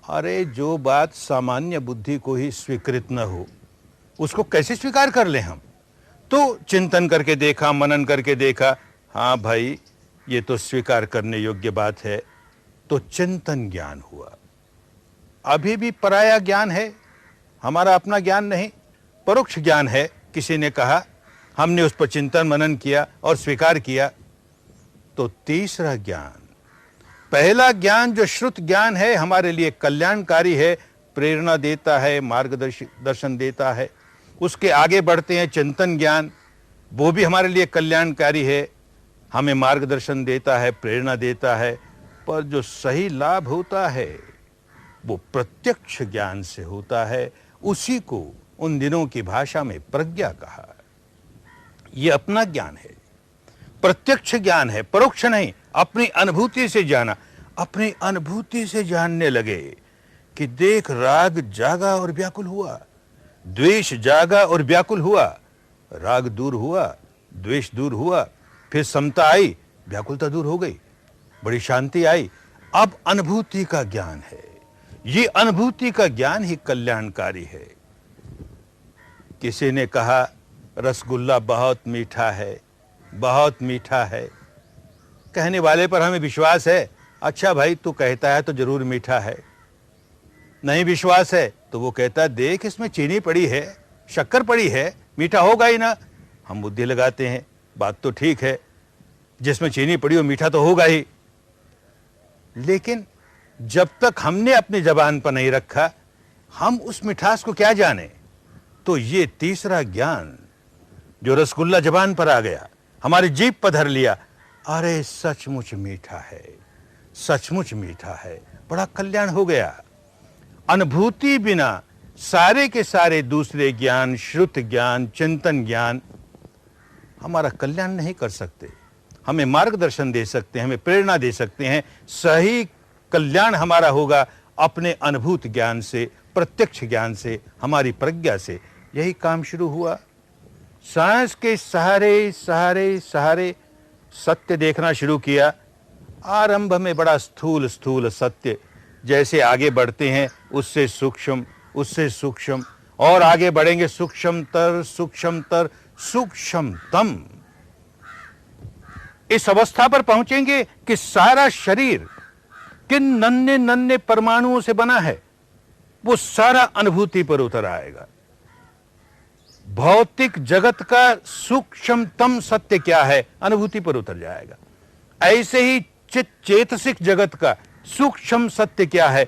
अरे जो बात सामान्य बुद्धि को ही स्वीकृत न हो उसको कैसे स्वीकार कर ले हम। तो चिंतन करके देखा, मनन करके देखा, हाँ भाई ये तो स्वीकार करने योग्य बात है, तो चिंतन ज्ञान हुआ। अभी भी पराया ज्ञान है, हमारा अपना ज्ञान नहीं, परोक्ष ज्ञान है। किसी ने कहा, हमने उस पर चिंतन मनन किया और स्वीकार किया। तो तीसरा ज्ञान, पहला ज्ञान जो श्रुत ज्ञान है हमारे लिए कल्याणकारी है, प्रेरणा देता है, मार्गदर्शन देता है। उसके आगे बढ़ते हैं चिंतन ज्ञान, वो भी हमारे लिए कल्याणकारी है, हमें मार्गदर्शन देता है, प्रेरणा देता है। पर जो सही लाभ होता है वो प्रत्यक्ष ज्ञान से होता है। उसी को उन दिनों की भाषा में प्रज्ञा कहा। ये अपना ज्ञान है, प्रत्यक्ष ज्ञान है, परोक्ष नहीं। अपनी अनुभूति से जाना, अपनी अनुभूति से जानने लगे कि देख राग जागा और व्याकुल हुआ, द्वेष जागा और व्याकुल हुआ, राग दूर हुआ, द्वेष दूर हुआ, फिर समता आई, व्याकुलता दूर हो गई, बड़ी शांति आई। अब अनुभूति का ज्ञान है। ये अनुभूति का ज्ञान ही कल्याणकारी है। किसी ने कहा रसगुल्ला बहुत मीठा है, बहुत मीठा है। कहने वाले पर हमें विश्वास है, अच्छा भाई तू कहता है तो जरूर मीठा है। नहीं विश्वास है तो वो कहता है देख इसमें चीनी पड़ी है, शक्कर पड़ी है, मीठा होगा ही ना। हम बुद्धि लगाते हैं, बात तो ठीक है, जिसमें चीनी पड़ी हो मीठा तो होगा ही। लेकिन जब तक हमने अपनी जबान पर नहीं रखा, हम उस मिठास को क्या जाने। तो ये तीसरा ज्ञान जो रसगुल्ला जबान पर आ गया, हमारी जीभ पर धर लिया, अरे सचमुच मीठा है, सचमुच मीठा है, बड़ा कल्याण हो गया। अनुभूति बिना सारे के सारे दूसरे ज्ञान, श्रुत ज्ञान, चिंतन ज्ञान हमारा कल्याण नहीं कर सकते। हमें मार्गदर्शन दे सकते हैं, हमें प्रेरणा दे सकते हैं। सही कल्याण हमारा होगा अपने अनुभूत ज्ञान से, प्रत्यक्ष ज्ञान से, हमारी प्रज्ञा से। यही काम शुरू हुआ। सांस के सहारे सहारे सहारे सत्य देखना शुरू किया। आरंभ में बड़ा स्थूल स्थूल सत्य, जैसे आगे बढ़ते हैं उससे सूक्ष्म, उससे सूक्ष्म, और आगे बढ़ेंगे सूक्ष्मतर सूक्ष्मतर सूक्ष्मतम। इस अवस्था पर पहुंचेंगे कि सारा शरीर किन नन्हे नन्हे परमाणुओं से बना है, वो सारा अनुभूति पर उतर आएगा। भौतिक जगत का सूक्ष्मतम सत्य क्या है, अनुभूति पर उतर जाएगा। ऐसे ही चित चेतसिक जगत का सूक्ष्म सत्य क्या है,